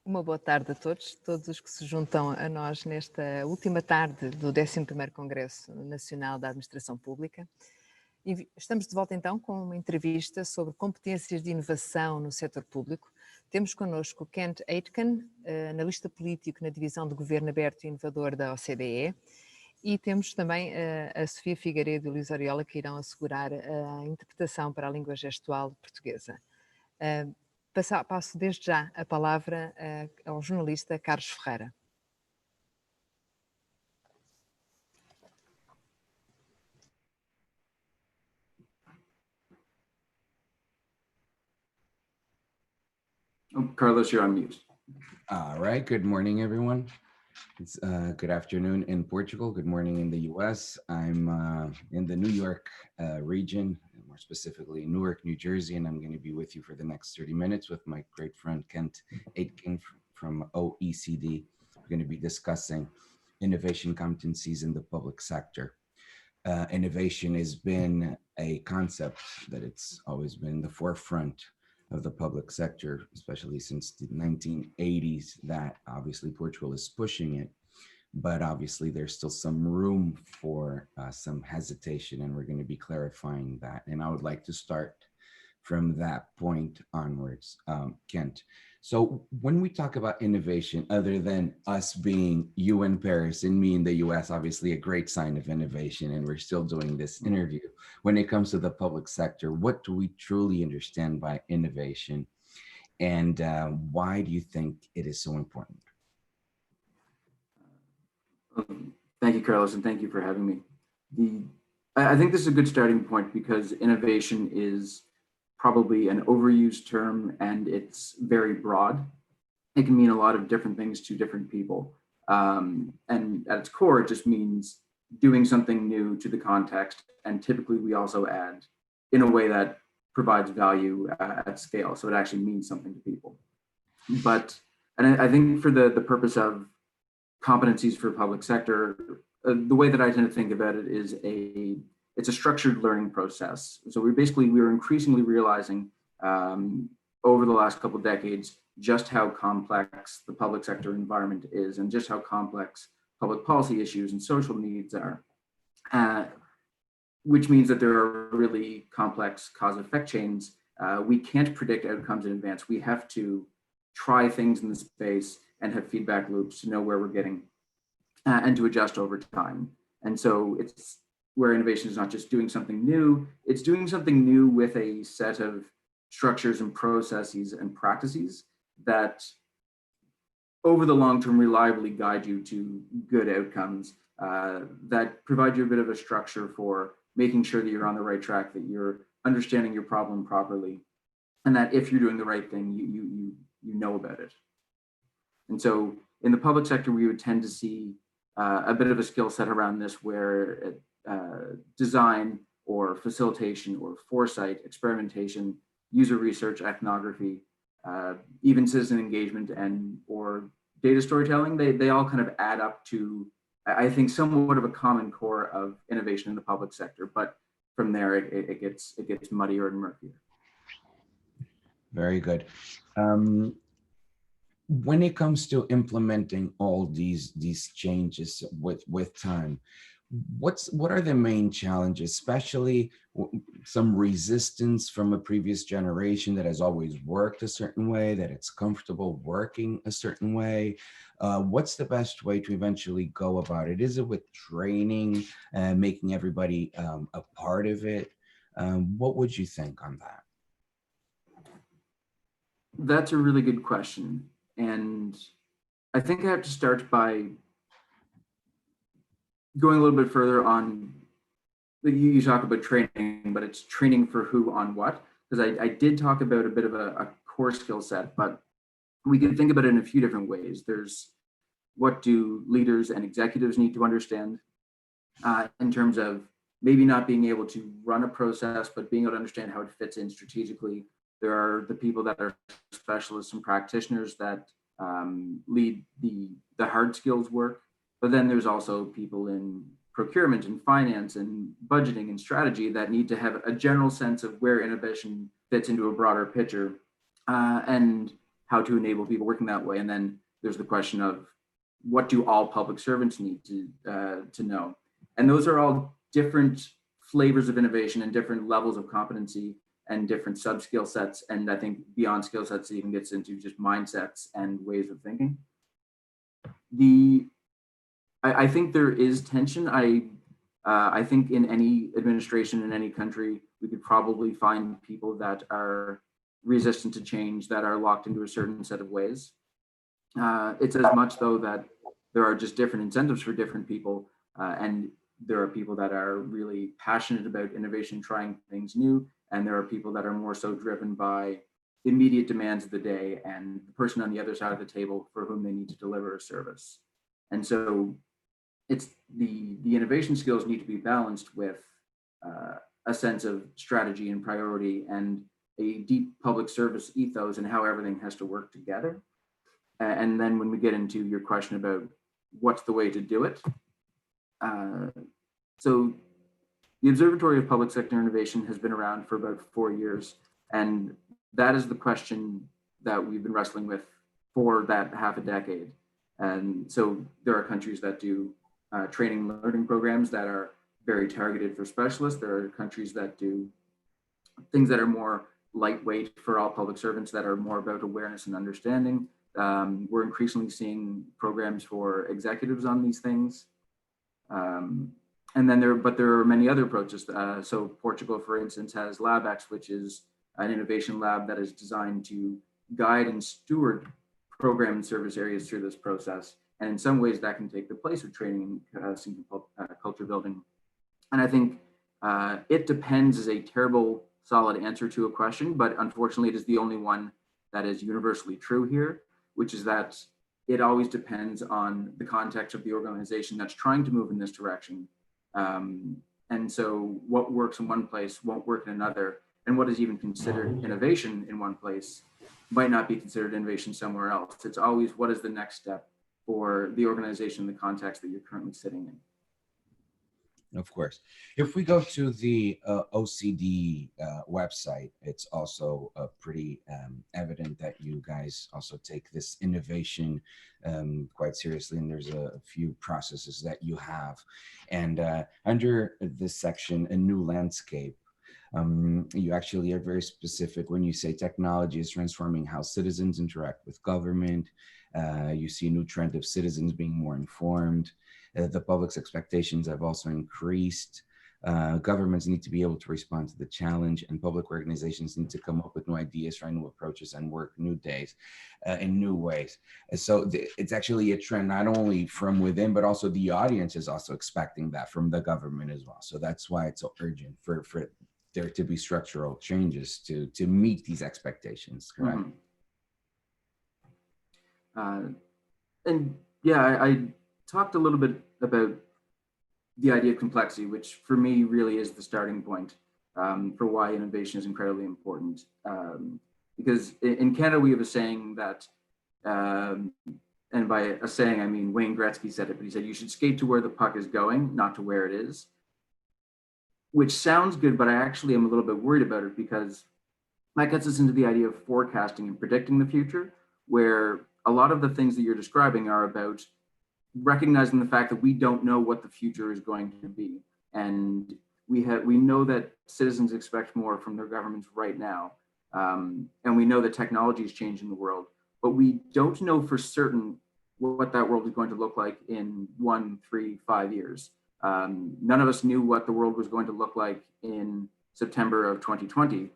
Uma boa tarde a todos os que se juntam a nós nesta última tarde do 11º Congresso Nacional da Administração Pública. E estamos de volta então com uma entrevista sobre competências de inovação no setor público. Temos connosco Aitken, analista político na Divisão de Governo, Aberto e Inovador da OCDE, e temos também a Sofia Figueiredo e o Luís Oriola, que irão assegurar a interpretação para a língua gestual portuguesa. Passo desde já a palavra ao jornalista Carlos Ferreira. Oh, Carlos, you're on mute. All right. Good morning, everyone. It's good afternoon in Portugal. Good morning in the US. I'm in the New York region, more specifically Newark, New Jersey, and I'm going to be with you for the next 30 minutes with my great friend Kent Aitken from OECD. We're going to be discussing innovation competencies in the public sector. Innovation has been a concept that it's always been the forefront of the public sector, especially since the 1980s, that obviously Portugal is pushing it, but obviously there's still some room for some hesitation, and we're going to be clarifying that. And I would like to start from that point onwards, Kent. So when we talk about innovation, other than us being you in Paris and me in the US, obviously a great sign of innovation, and we're still doing this interview. When it comes to the public sector, what do we truly understand by innovation? And why do you think it is so important? Thank you, Carlos, and thank you for having me. I think this is a good starting point because innovation is probably an overused term, and it's very broad. It can mean a lot of different things to different people. And at its core, it just means doing something new to the context. And typically we also add in a way that provides value at scale. So it actually means something to people. And I think for the purpose of competencies for public sector, the way that I tend to think about it is it's a structured learning process. So we were increasingly realizing over the last couple of decades just how complex the public sector environment is and just how complex public policy issues and social needs are, which means that there are really complex cause-effect chains. We can't predict outcomes in advance. We have to try things in the space and have feedback loops to know where we're getting and to adjust over time. And so it's where innovation is not just doing something new, it's doing something new with a set of structures and processes and practices that over the long term reliably guide you to good outcomes, that provide you a bit of a structure for making sure that you're on the right track, that you're understanding your problem properly, and that if you're doing the right thing, you know about it. And so in the public sector, we would tend to see a bit of a skill set around this where design or facilitation or foresight, experimentation, user research, ethnography, even citizen engagement or data storytelling, they all kind of add up to, I think, somewhat of a common core of innovation in the public sector. But from there, it gets muddier and murkier. Very good. When it comes to implementing all these changes with time, what are the main challenges, especially some resistance from a previous generation that has always worked a certain way, that it's comfortable working a certain way? What's the best way to eventually go about it? Is it with training and making everybody a part of it? What would you think on that? That's a really good question. And I think I have to start by going a little bit further on, you talk about training, but it's training for who on what? Because I did talk about a bit of a core skill set, but we can think about it in a few different ways. There's what do leaders and executives need to understand in terms of maybe not being able to run a process, but being able to understand how it fits in strategically. There are the people that are specialists and practitioners that lead the hard skills work. But then there's also people in procurement and finance and budgeting and strategy that need to have a general sense of where innovation fits into a broader picture and how to enable people working that way. And then there's the question of what do all public servants need to know? And those are all different flavors of innovation and different levels of competency and different sub-skill sets. And I think beyond skill sets, it even gets into just mindsets and ways of thinking. I think there is tension. I think in any administration in any country, we could probably find people that are resistant to change, that are locked into a certain set of ways. It's as much though that there are just different incentives for different people, and there are people that are really passionate about innovation, trying things new, and there are people that are more so driven by immediate demands of the day and the person on the other side of the table for whom they need to deliver a service. And so it's the innovation skills need to be balanced with a sense of strategy and priority and a deep public service ethos and how everything has to work together. And then when we get into your question about what's the way to do it, so the Observatory of Public Sector Innovation has been around for about 4 years, and that is the question that we've been wrestling with for that half a decade. And so there are countries that do training and learning programs that are very targeted for specialists. There are countries that do things that are more lightweight for all public servants, that are more about awareness and understanding. We're increasingly seeing programs for executives on these things. And then there are many other approaches. So Portugal, for instance, has LabX, which is an innovation lab that is designed to guide and steward program and service areas through this process. And in some ways that can take the place of training and culture building. And I think it depends is a terrible solid answer to a question, but unfortunately it is the only one that is universally true here, which is that it always depends on the context of the organization that's trying to move in this direction. And so what works in one place won't work in another, and what is even considered innovation in one place might not be considered innovation somewhere else. It's always what is the next step for the organization, the context that you're currently sitting in. Of course. If we go to the OCDE website, it's also pretty evident that you guys also take this innovation quite seriously, and there's a few processes that you have. And under this section, a new landscape, you actually are very specific when you say technology is transforming how citizens interact with government. You see a new trend of citizens being more informed. The public's expectations have also increased. Governments need to be able to respond to the challenge, and public organizations need to come up with new ideas, try new approaches, and work new days in new ways. So it's actually a trend not only from within, but also the audience is also expecting that from the government as well. So that's why it's so urgent for there to be structural changes to meet these expectations, correct? Mm-hmm. And yeah, I talked a little bit about the idea of complexity, which for me really is the starting point for why innovation is incredibly important. Because in Canada, we have a saying that, and by a saying, I mean, Wayne Gretzky said it, but he said, you should skate to where the puck is going, not to where it is. Which sounds good, but I actually am a little bit worried about it, because that gets us into the idea of forecasting and predicting the future, where a lot of the things that you're describing are about recognizing the fact that we don't know what the future is going to be. And we know that citizens expect more from their governments right now. And we know that technology is changing the world, but we don't know for certain what that world is going to look like in 1, 3, 5 years. None of us knew what the world was going to look like in September of 2020,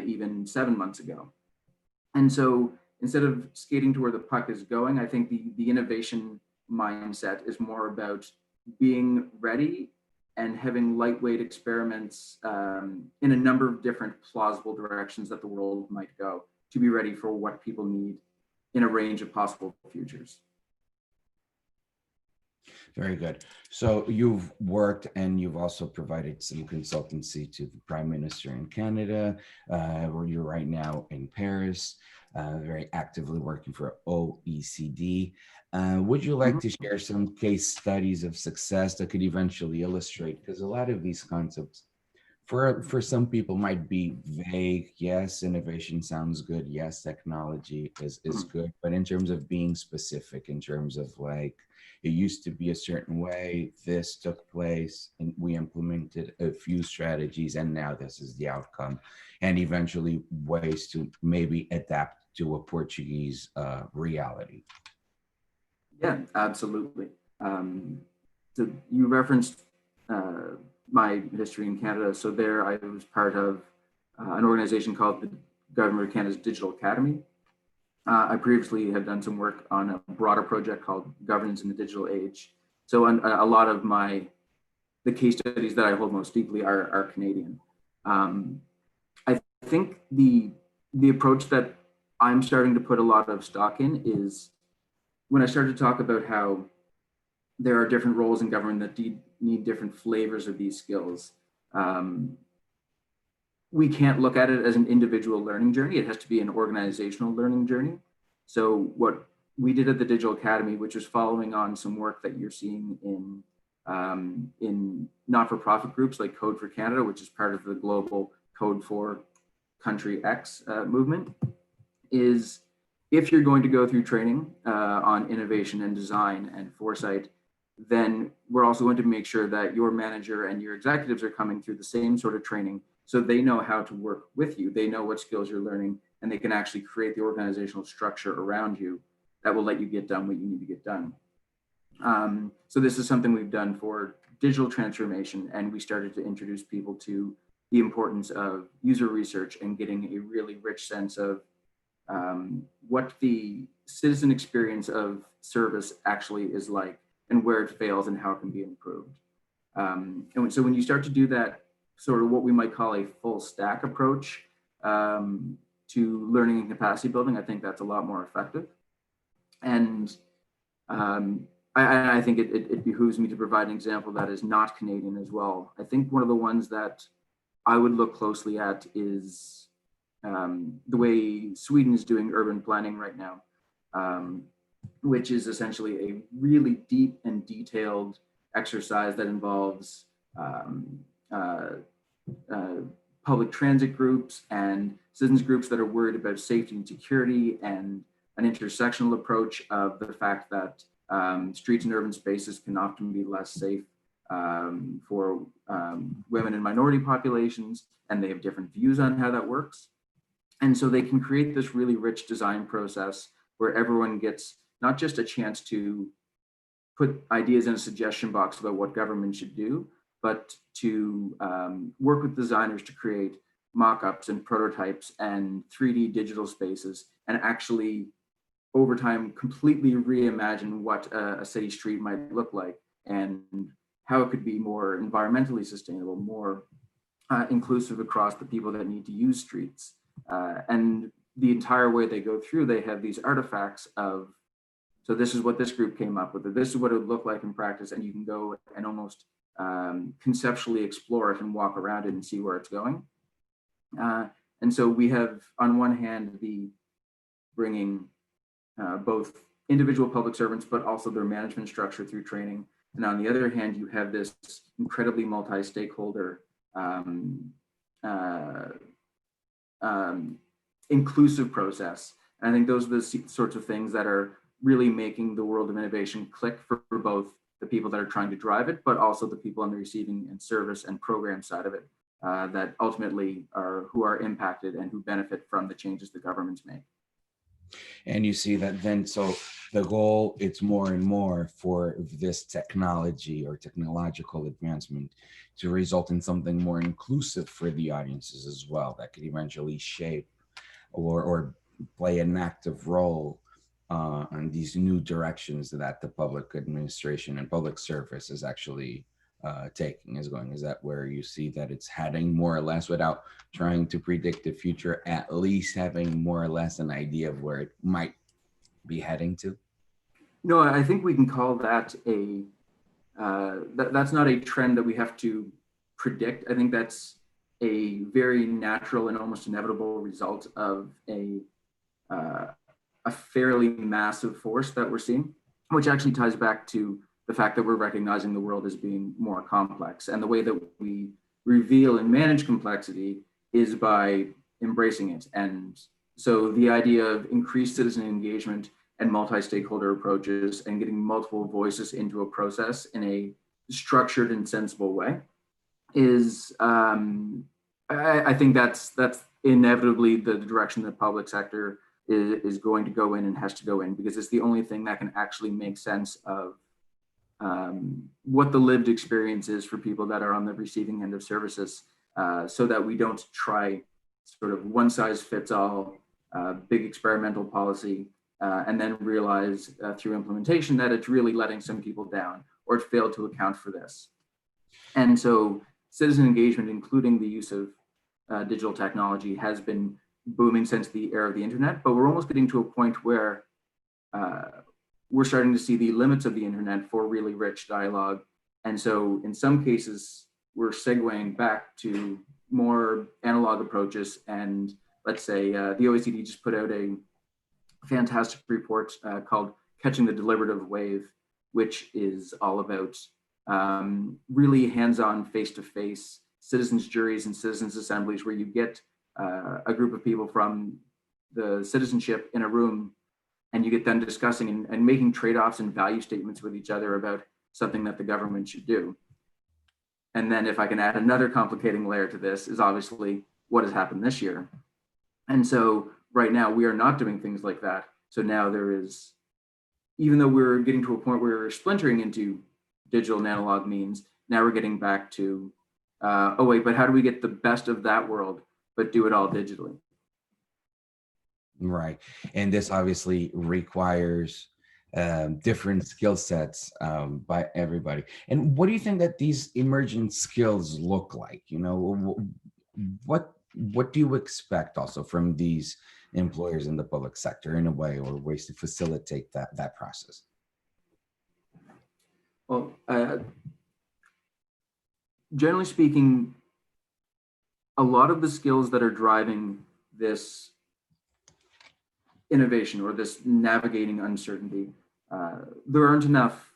even 7 months ago. And so instead of skating to where the puck is going, I think the innovation mindset is more about being ready and having lightweight experiments in a number of different plausible directions that the world might go, to be ready for what people need in a range of possible futures. Very good. So you've worked and you've also provided some consultancy to the Prime Minister in Canada, where you're right now in Paris, very actively working for OECD. Would you like to share some case studies of success that could eventually illustrate, because a lot of these concepts for some people might be vague. Yes, innovation sounds good. Yes, technology is good. But in terms of being specific, in terms of like, it used to be a certain way, this took place, and we implemented a few strategies, and now this is the outcome. And eventually ways to maybe adapt to a Portuguese reality. Yeah, absolutely. So you referenced my history in Canada. So there I was part of an organization called the Government of Canada's Digital Academy. I previously had done some work on a broader project called Governance in the Digital Age. So a lot of the case studies that I hold most deeply are Canadian. I think the approach that I'm starting to put a lot of stock in is when I started to talk about how there are different roles in government that need different flavors of these skills. We can't look at it as an individual learning journey. It has to be an organizational learning journey. So what we did at the Digital Academy, which is following on some work that you're seeing in not-for-profit groups like Code for Canada, which is part of the global Code for Country X movement, is if you're going to go through training on innovation and design and foresight, then we're also going to make sure that your manager and your executives are coming through the same sort of training so they know how to work with you. They know what skills you're learning, and they can actually create the organizational structure around you that will let you get done what you need to get done. So this is something we've done for digital transformation, and we started to introduce people to the importance of user research and getting a really rich sense of what the citizen experience of service actually is like, and where it fails and how it can be improved. And so when you start to do that, sort of what we might call a full stack approach to learning and capacity building, I think that's a lot more effective. And I think it behooves me to provide an example that is not Canadian as well. I think one of the ones that I would look closely at is the way Sweden is doing urban planning right now, which is essentially a really deep and detailed exercise that involves public transit groups and citizens groups that are worried about safety and security, and an intersectional approach of the fact that streets and urban spaces can often be less safe for women and minority populations, and they have different views on how that works. And so they can create this really rich design process where everyone gets not just a chance to put ideas in a suggestion box about what government should do, but to work with designers to create mock-ups and prototypes and 3D digital spaces, and actually over time completely reimagine what a city street might look like and how it could be more environmentally sustainable, more inclusive across the people that need to use streets. And the entire way they go through, they have these artifacts of, so this is what this group came up with, this is what it would look like in practice, and you can go and almost conceptually explore it and walk around it and see where it's going. And so we have, on one hand, the bringing both individual public servants, but also their management structure through training. And on the other hand, you have this incredibly multi-stakeholder inclusive process. And I think those are the sorts of things that are really making the world of innovation click for both the people that are trying to drive it, but also the people on the receiving and service and program side of it that ultimately who are impacted and who benefit from the changes the governments make. And you see that then, so the goal, it's more and more for this technology or technological advancement to result in something more inclusive for the audiences as well, that could eventually shape or play an active role on these new directions that the public administration and public service is actually going. Is that where you see that it's heading more or less, without trying to predict the future, at least having more or less an idea of where it might be heading to? No, I think we can call that that's not a trend that we have to predict. I think that's a very natural and almost inevitable result of a fairly massive force that we're seeing, which actually ties back to the fact that we're recognizing the world as being more complex, and the way that we reveal and manage complexity is by embracing it. And so the idea of increased citizen engagement and multi-stakeholder approaches and getting multiple voices into a process in a structured and sensible way is, I think that's inevitably the direction the public sector is going to go in and has to go in, because it's the only thing that can actually make sense of what the lived experience is for people that are on the receiving end of services, so that we don't try sort of one size fits all big experimental policy and then realize through implementation that it's really letting some people down or it failed to account for this. And so citizen engagement, including the use of digital technology, has been booming since the era of the internet, but we're almost getting to a point where we're starting to see the limits of the internet for really rich dialogue. And so in some cases, we're segueing back to more analog approaches. And let's say the OECD just put out a fantastic report called Catching the Deliberative Wave, which is all about really hands-on, face-to-face citizens' juries and citizens' assemblies, where you get a group of people from the citizenship in a room and you get them discussing and making trade-offs and value statements with each other about something that the government should do. And then if I can add another complicating layer to this is obviously what has happened this year. And so right now we are not doing things like that. So now there is, even though we're getting to a point where we're splintering into digital and analog means, now we're getting back to, oh wait, but how do we get the best of that world, but do it all digitally? Right. And this obviously requires different skill sets by everybody. And what do you think that these emergent skills look like? You know, what do you expect also from these employers in the public sector in a way, or ways to facilitate that process? Well, generally speaking, a lot of the skills that are driving this innovation or this navigating uncertainty, there aren't enough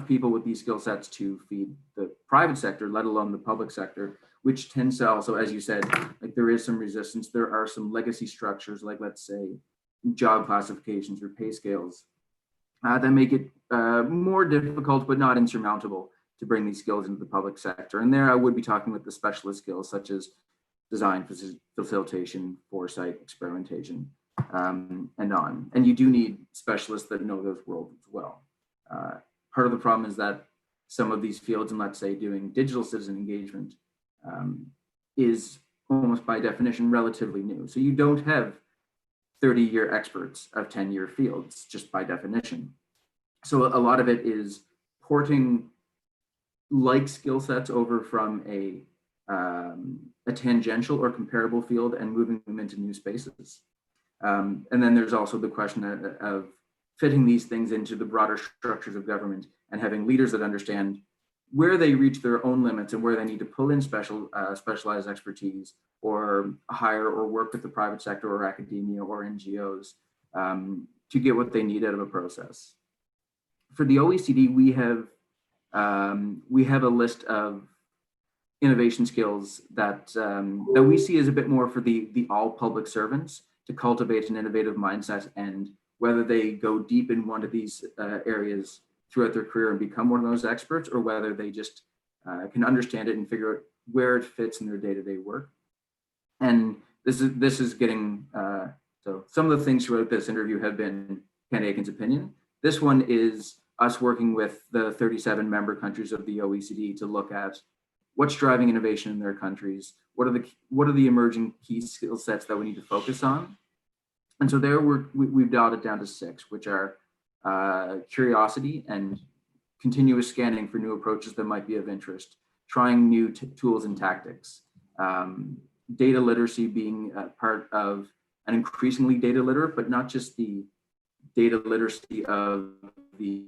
people with these skill sets to feed the private sector, let alone the public sector, which tends to also, as you said, like there is some resistance. There are some legacy structures, like let's say job classifications or pay scales, that make it more difficult, but not insurmountable, to bring these skills into the public sector. And there I would be talking with the specialist skills such as design, facilitation, foresight, experimentation, and on. And you do need specialists that know those worlds as well. Part of the problem is that some of these fields, and let's say doing digital citizen engagement, is almost by definition relatively new. So you don't have 30-year experts of 10-year fields, just by definition. So a lot of it is porting like skill sets over from a tangential or comparable field and moving them into new spaces. And then there's also the question of fitting these things into the broader structures of government and having leaders that understand where they reach their own limits and where they need to pull in specialized expertise or hire or work with the private sector or academia or NGOs to get what they need out of a process. For the OECD, we have a list of innovation skills that that we see as a bit more for the all public servants to cultivate an innovative mindset, and whether they go deep in one of these areas throughout their career and become one of those experts, or whether they just can understand it and figure out where it fits in their day-to-day work. And this is getting, so some of the things throughout this interview have been Ken Aitken's opinion. This one is us working with the 37 member countries of the OECD to look at what's driving innovation in their countries, what are the emerging key skill sets that we need to focus on. And so there we've dialed it down to 6, which are curiosity and continuous scanning for new approaches that might be of interest, trying new tools and tactics, data literacy being part of an increasingly data literate, but not just the data literacy of the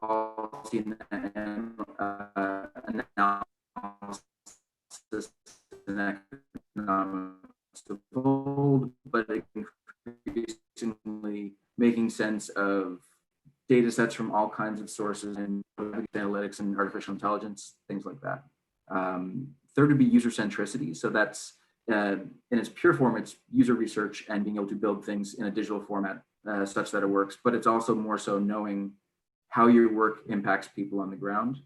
policy and analysis and economics of old, but increasingly making sense of data sets from all kinds of sources and analytics and artificial intelligence, things like that. Third would be user centricity. So that's in its pure form, it's user research and being able to build things in a digital format such that it works. But it's also more so knowing how your work impacts people on the ground.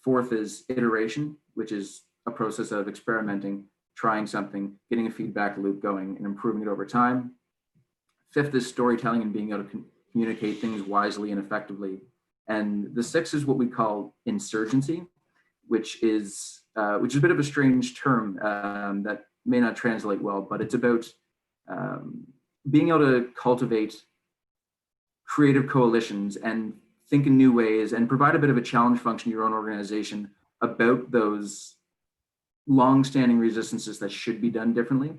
Fourth is iteration, which is a process of experimenting, trying something, getting a feedback loop going and improving it over time. Fifth is storytelling and being able to communicate things wisely and effectively. And the sixth is what we call insurgency, which is a bit of a strange term that may not translate well, but it's about being able to cultivate creative coalitions and think in new ways and provide a bit of a challenge function to your own organization about those long-standing resistances that should be done differently.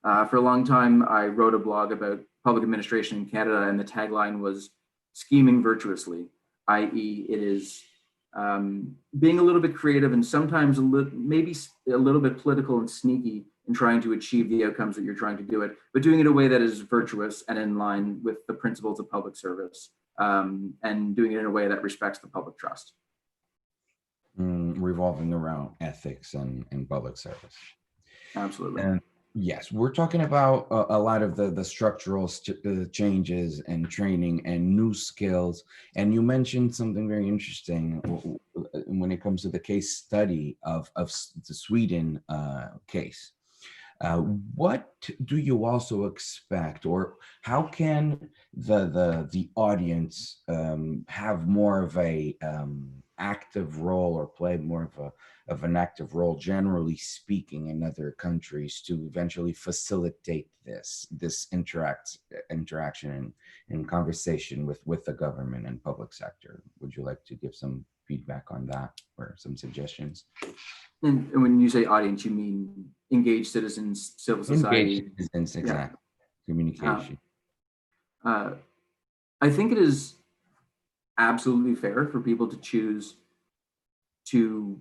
For a long time, I wrote a blog about public administration in Canada, and the tagline was scheming virtuously, i.e. it is being a little bit creative and sometimes maybe a little bit political and sneaky in trying to achieve the outcomes that you're trying to do it, but doing it in a way that is virtuous and in line with the principles of public service, and doing it in a way that respects the public trust. Revolving around ethics and public service. Absolutely. And yes, we're talking about a lot of the structural changes and training and new skills. And you mentioned something very interesting when it comes to the case study of the Sweden case. What do you also expect, or how can the audience have more of a active role, or play more of an active role, generally speaking, in other countries to eventually facilitate this interaction and conversation with the government and public sector? Would you like to give some feedback on that or some suggestions? And when you say audience, you mean engaged citizens, civil society? Engaged citizens, exactly. Yeah. Communication. I think it is absolutely fair for people to choose to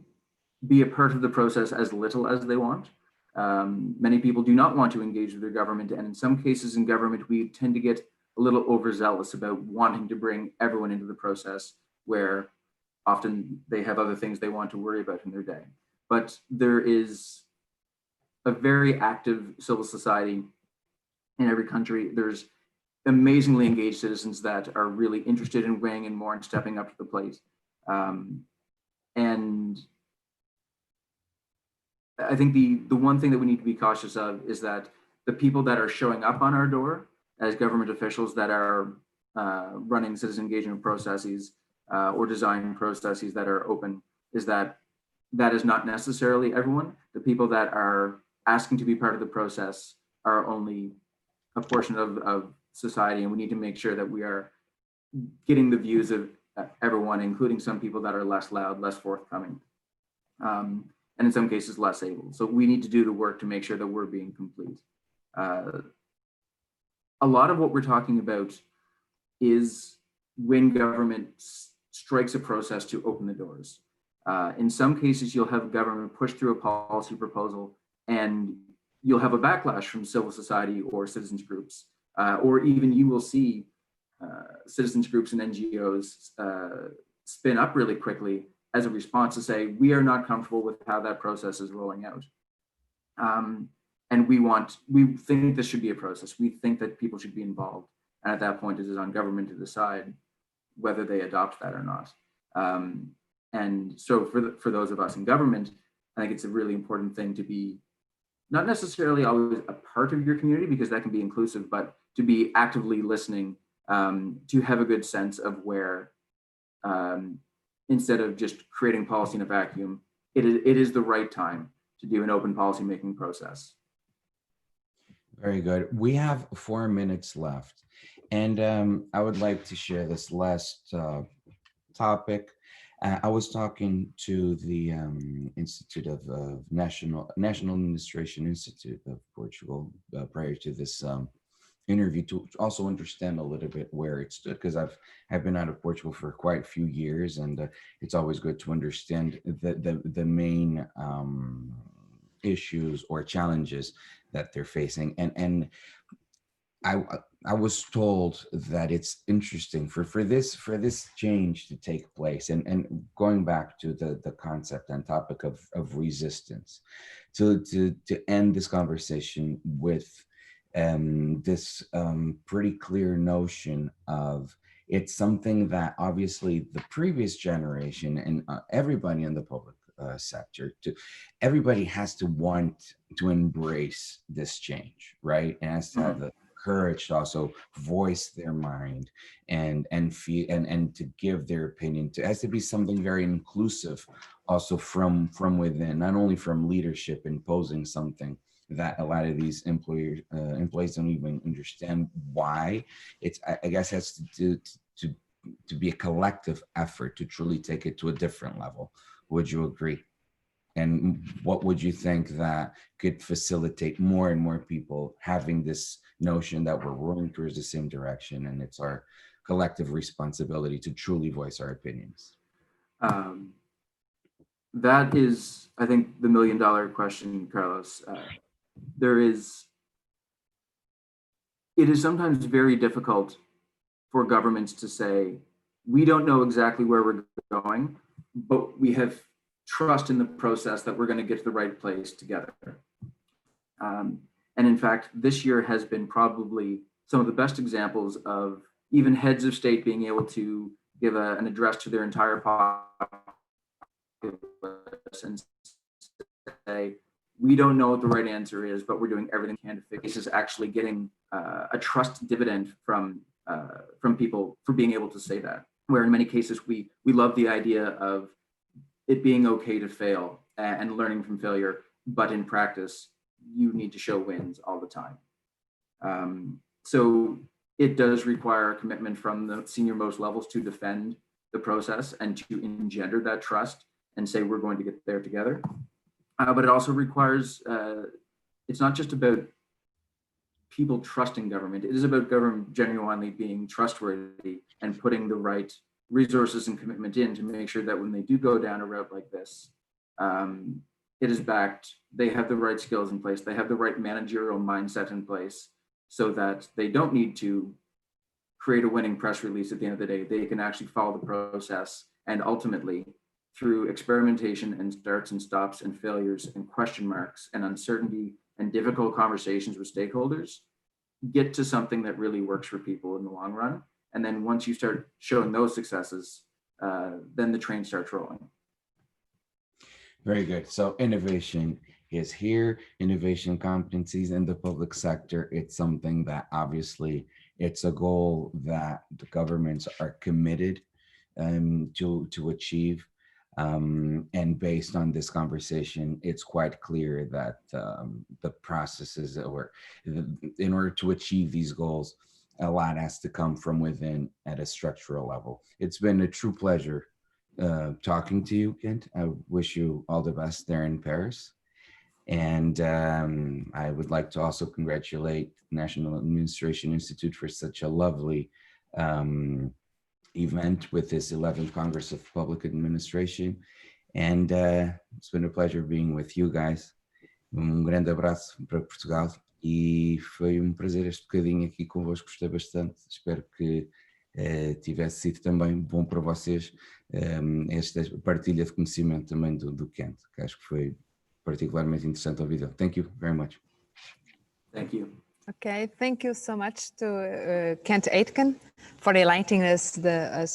be a part of the process as little as they want. Many people do not want to engage with their government, and in some cases in government, we tend to get a little overzealous about wanting to bring everyone into the process, where often they have other things they want to worry about in their day. But there is a very active civil society in every country. There's amazingly engaged citizens that are really interested in weighing in more and stepping up to the plate. And I think the one thing that we need to be cautious of is that the people that are showing up on our door as government officials that are running citizen engagement processes or design processes that are open, is that is not necessarily everyone. The people that are asking to be part of the process are only a portion of society, and we need to make sure that we are getting the views of everyone, including some people that are less loud, less forthcoming, and in some cases less able. So we need to do the work to make sure that we're being complete. A lot of what we're talking about is when government strikes a process to open the doors. In some cases, you'll have government push through a policy proposal and you'll have a backlash from civil society or citizens groups, or even you will see citizens groups and NGOs spin up really quickly as a response to say, we are not comfortable with how that process is rolling out. And we think this should be a process. We think that people should be involved. And at that point, it is on government to decide whether they adopt that or not. And so for those of us in government, I think it's a really important thing to be not necessarily always a part of your community, because that can be inclusive, but to be actively listening, to have a good sense of where, instead of just creating policy in a vacuum, it is the right time to do an open policymaking process. Very good. We have 4 minutes left, and I would like to share this last topic. I was talking to the Institute of National Administration Institute of Portugal prior to this interview, to also understand a little bit where it stood, because I've been out of Portugal for quite a few years, and it's always good to understand the main issues or challenges that they're facing. And I was told that it's interesting for this change to take place, and going back to the concept and topic of resistance, to end this conversation with this pretty clear notion of, it's something that obviously the previous generation and everybody in the public sector, everybody has to want to embrace this change, right? And has to have the courage to also voice their mind and feel and to give their opinion. It has to be something very inclusive, also from within, not only from leadership imposing something that a lot of these employees don't even understand why. It's, I guess, has to be a collective effort to truly take it to a different level. Would you agree? And what would you think that could facilitate more and more people having this notion that we're rolling towards the same direction, and it's our collective responsibility to truly voice our opinions? That is, I think, the $1 million question, Carlos. It is sometimes very difficult for governments to say, we don't know exactly where we're going, but we have trust in the process that we're going to get to the right place together. And in fact, this year has been probably some of the best examples of even heads of state being able to give an address to their entire populace and say, we don't know what the right answer is, but we're doing everything we can to fix. This is actually getting a trust dividend from people for being able to say that. Where in many cases we love the idea of it being okay to fail and learning from failure, but in practice you need to show wins all the time. So it does require a commitment from the senior most levels to defend the process and to engender that trust and say we're going to get there together. But it also requires, it's not just about people trusting government, it is about government genuinely being trustworthy and putting the right resources and commitment in to make sure that when they do go down a route like this, it is backed, they have the right skills in place, they have the right managerial mindset in place so that they don't need to create a winning press release at the end of the day. They can actually follow the process and ultimately, through experimentation and starts and stops and failures and question marks and uncertainty and difficult conversations with stakeholders, get to something that really works for people in the long run. And then once you start showing those successes, then the train starts rolling. Very good. So innovation is here, innovation competencies in the public sector. It's something that obviously it's a goal that the governments are committed to achieve. And based on this conversation, it's quite clear that the processes or in order to achieve these goals, a lot has to come from within at a structural level. It's been a true pleasure talking to you, Kent. I wish you all the best there in Paris. And I would like to also congratulate National Administration Institute for such a lovely event with this 11th Congress of Public Administration. And it's been a pleasure being with you guys. Grande abraço para Portugal e foi prazer este bocadinho aqui convosco, gostei bastante. Espero que tivesse sido também bom para vocês esta partilha de conhecimento também do Kent, que acho que foi particularmente interessante ouvir. Thank you very much. Thank you. Okay, thank you so much to Kent Aitken for enlightening us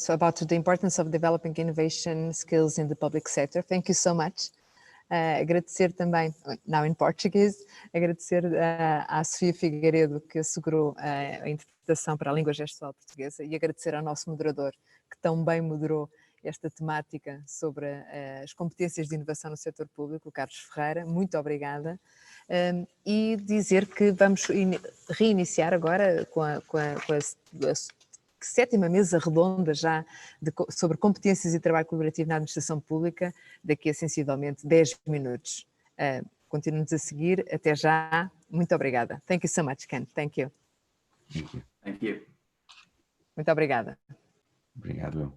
about the importance of developing innovation skills in the public sector. Thank you so much. Agradecer também, now in Portuguese, agradecer à Sofia Figueiredo que assegurou a interpretação para a língua gestual portuguesa e agradecer ao nosso moderador que tão bem moderou esta temática sobre as competências de inovação no setor público, o Carlos Ferreira. Muito obrigada. E dizer que vamos reiniciar agora com a 7ª mesa redonda já sobre competências e trabalho colaborativo na administração pública, daqui a sensivelmente 10 minutos. Continuem-nos a seguir. Até já. Muito obrigada. Thank you so much, Ken. Thank you. Thank you. Thank you. Muito obrigada. Obrigado.